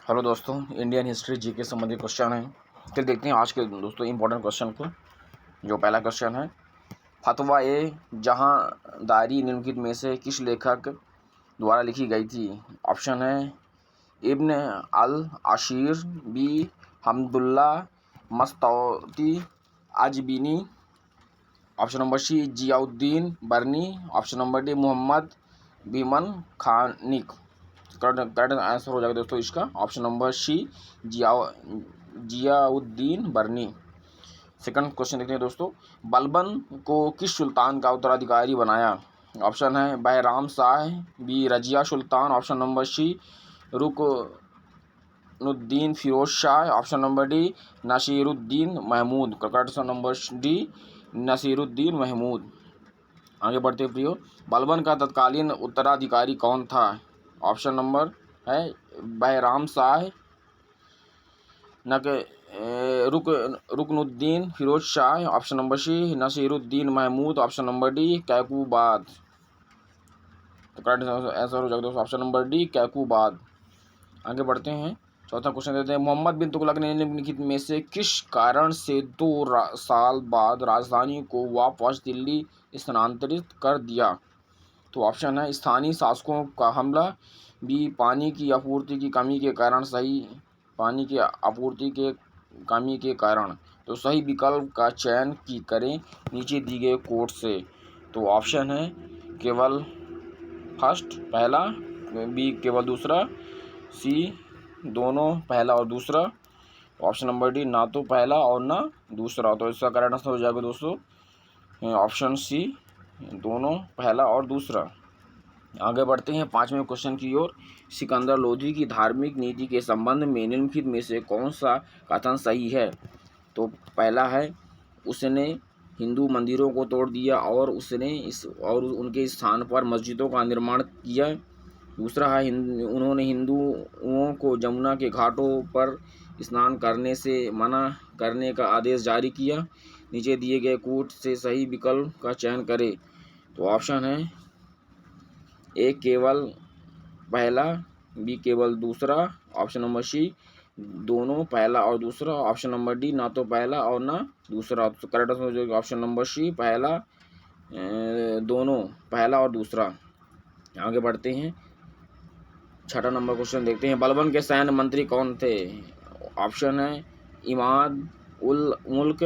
Hello दोस्तों, Indian history जी के संबंधित क्वेश्चन है। फिर देखते हैं आज के दोस्तों इंपॉर्टेंट क्वेश्चन को। जो पहला क्वेश्चन है, फतवा ए जहांदारी निम्नलिखित में से किस लेखक द्वारा लिखी गई थी? ऑप्शन है इब्न अल अशीर, बी हमदुल्ला मस्तौती अजबीनी, option number C Ziauddin Barani, option number D Mohammad Bihamad Khani. Correct answer हो जाएगा दोस्तों इसका ऑप्शन नंबर सी जियाउद्दीन बरनी। सेकंड क्वेश्चन देखते हैं दोस्तों, बलबन को किस सुल्तान का उत्तराधिकारी बनाया? ऑप्शन है Bahram Shah, B Razia Sultan, option number C Ruknuddin Firoz Shah, option number D Nasiruddin Mahmud. Correct answer number D Nasiruddin Mahmud. आगे बढ़ते प्रियो, बलबन का तत्कालीन उत्तराधिकारी कौन था? ऑप्शन नंबर है Bahram Shah, Ruknuddin Firoz Shah, option number C Nasiruddin Mahmud, option number D Kaiqubad. तो करेक्ट आंसर हो जाएगा दोस्तों ऑप्शन नंबर डी कैकूबाद। आगे बढ़ते हैं, चौथा क्वेश्चन देते हैं, मोहम्मद बिन तुगलक ने निम्नलिखित में से किस कारण से 2 साल बाद राजधानी को वापस दिल्ली स्थानांतरित कर दिया? तो ऑप्शन है स्थानीय शासकों का हमला, बी पानी की आपूर्ति की कमी के कारण, पानी की आपूर्ति के कमी के कारण। तो सही विकल्प का चयन करें नीचे दिए गए कोड से। तो ऑप्शन है केवल फर्स्ट पहला, बी केवल दूसरा, सी दोनों पहला और दूसरा, ऑप्शन नंबर डी ना तो पहला और ना दूसरा। तो इसका करेक्ट आंसर हो जाएगा दोस्तों ऑप्शन सी दोनों पहला और दूसरा। आगे बढ़ते हैं पांचवें क्वेश्चन की ओर, सिकंदर लोधी की धार्मिक नीति के संबंध में निम्नलिखित में से कौन सा कथन सही है? तो पहला है उसने हिंदू मंदिरों को तोड़ दिया और उनके स्थान पर मस्जिदों का निर्माण किया। दूसरा है उन्होंने हिंदुओं को जमुना के घाटों पर स्नान करने से मना करने का आदेश जारी किया। नीचे दिए गए कोड से सही विकल्प का चयन करें। तो ऑप्शन है ए केवल पहला, बी केवल दूसरा, ऑप्शन नंबर सी दोनों पहला और दूसरा, ऑप्शन नंबर डी ना तो पहला और ना दूसरा। तो करेक्ट आंसर हो जाएगा ऑप्शन नंबर सी पहला, दोनों पहला और दूसरा। आगे बढ़ते हैं, छठा नंबर क्वेश्चन देखते हैं, बलबन के सैन्य मंत्री कौन थे? ऑप्शन है इमाद उल मुल्क,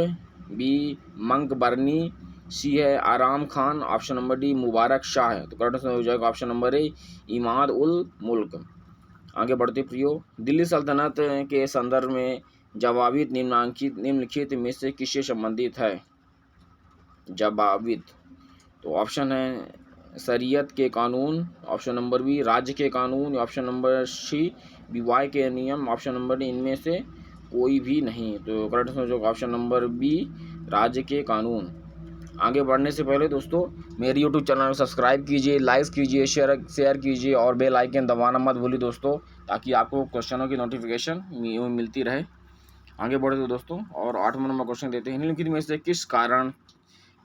बी मंक बरनी, सी है आराम खान, ऑप्शन नंबर डी मुबारक शाह। तो करेक्ट आंसर हो जाएगा ऑप्शन नंबर ए इमाद उल मुल्क। आगे बढ़ते प्रियो, दिल्ली सल्तनत के संदर्भ में जवाबित निम्नलिखित में से किससे संबंधित है? जवाबित, तो ऑप्शन है शरीयत के कानून, ऑप्शन नंबर बी राज्य के कानून, ऑप्शन नंबर सी विवाह के नियम, ऑप्शन नंबर डी इनमें से कोई भी नहीं। तो करेक्ट आंसर होगा ऑप्शन नंबर बी राज्य के कानून। आगे बढ़ने से पहले दोस्तों मेरे यूट्यूब चैनल में सब्सक्राइब कीजिए, लाइक कीजिए, शेयर कीजिए और बेल आइकन दबाना मत भूलिए दोस्तों, ताकि आपको क्वेश्चनों की नोटिफिकेशन मिलती रहे। आगे बढ़ते दोस्तों और 8वां नंबर क्वेश्चन देते हैं, निम्नलिखित में से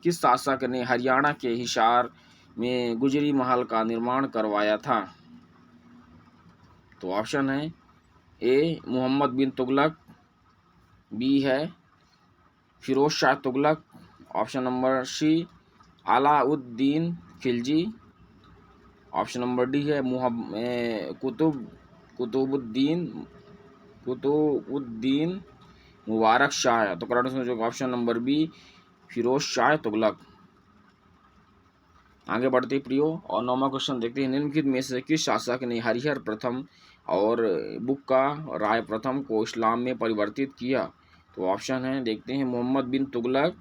किस शासक ने हरियाणा के हिसार में गुजरी महल का निर्माण करवाया था? तो ऑप्शन है ए मोहम्मद बिन तुगलक, बी है Firoz Shah Tughlaq, option number C Alauddin Khilji, option number D है कुतुबुद्दीन मुबारक शाह। तो करेक्ट आंसर होगा option number B Firoz Shah Tughlaq. आगे बढ़ते प्रियो और 9वां क्वेश्चन देखते हैं, निम्नलिखित में से किस शासक ने हरिहर प्रथम और बुक्का राय प्रथम को इस्लाम में परिवर्तित किया? तो ऑप्शन है देखते हैं Mohammad bin Tughlaq,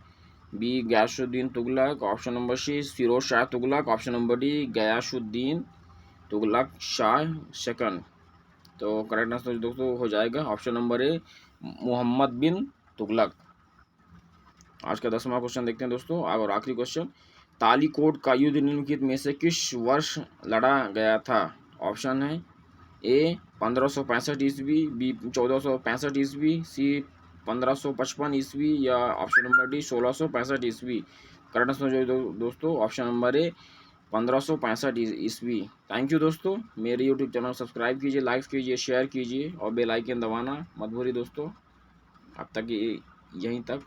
B Ghiyasuddin Tughlaq, option number C Firoz Shah Tughlaq, option number D Ghiyasuddin Tughlaq Shah second. तो करेक्ट आंसर दोस्तों हो जाएगा option number A Mohammad bin Tughlaq. आज का 10वां क्वेश्चन देखते हैं दोस्तों और आखिरी क्वेश्चन, तालीकोट का युद्ध निम्नलिखित में से किस वर्ष लड़ा गया था? ऑप्शन है ए 1565 ईस्वी, बी 1465 ईस्वी, सी 1555 ईस्वी या ऑप्शन नंबर डी 1665 ईस्वी। करेक्ट आंसर जो दोस्तों ऑप्शन नंबर ए 1565 ईस्वी। थैंक यू दोस्तों, मेरे यूट्यूब चैनल सब्सक्राइब कीजिए, लाइक कीजिए, शेयर कीजिए और बेल आइकन दबाना मत भूलिए दोस्तों। अब तक यहीं तक।